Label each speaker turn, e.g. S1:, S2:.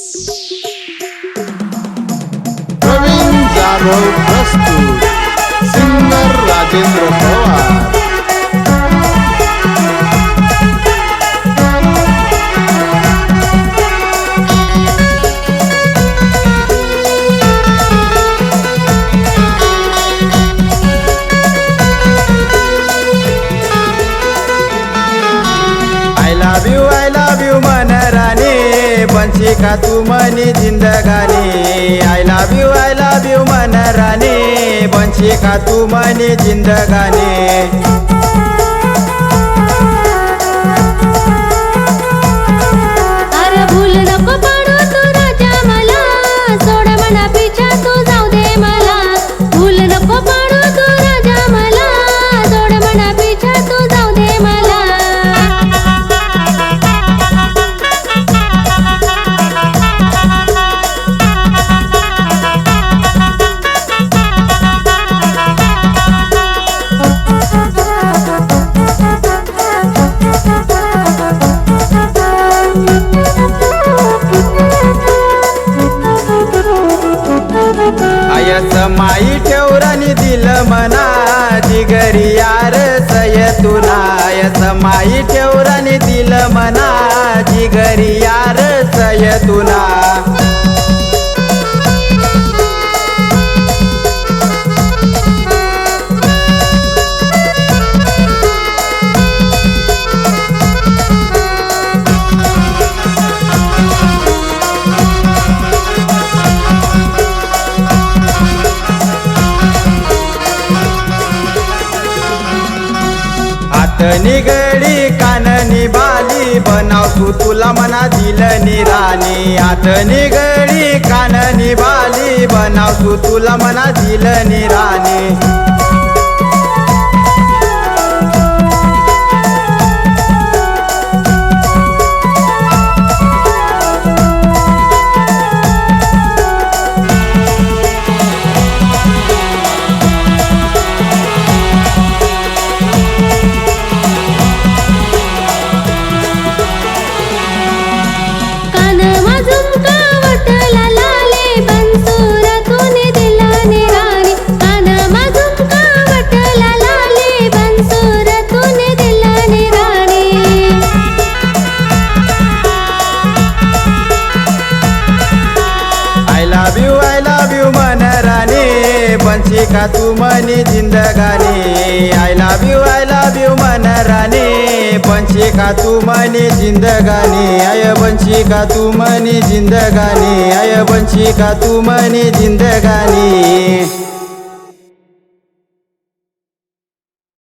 S1: प्रवीण जाधव प्रस्तुत singer Rajendra Pawar.
S2: I love you मन रानी बनशी का तू मनी जिंदगानी। I love you मन रानी बनशी का तू मनी जिंदगानी।
S3: अरे भूल नको पडू तू राजा मला, सोड मना पिछा तू जाऊ दे मला। भूल नको पडू तू राजा मला, सोड मना पिछा तू जाऊ दे मला।
S2: आयस माई ठेवरानी दिल मना जिगरी यार सय तुला। आयस माई ठेवरानी दिल मना जिगरी यार सय तुला। हात निगडी कान निभाली बनावतू तुला मना दिल निराणी। हात निगडी कान निभाली बनावतू तुला मना दिल निराणी। I love you मन रानी बनशी का तू मनी जिंदगानी। I love you मन रानी बनशी का तू मनी जिंदगानी। आय बनशी का तू मनी जिंदगानी। आय बनशी का तू मनी जिंदगानी।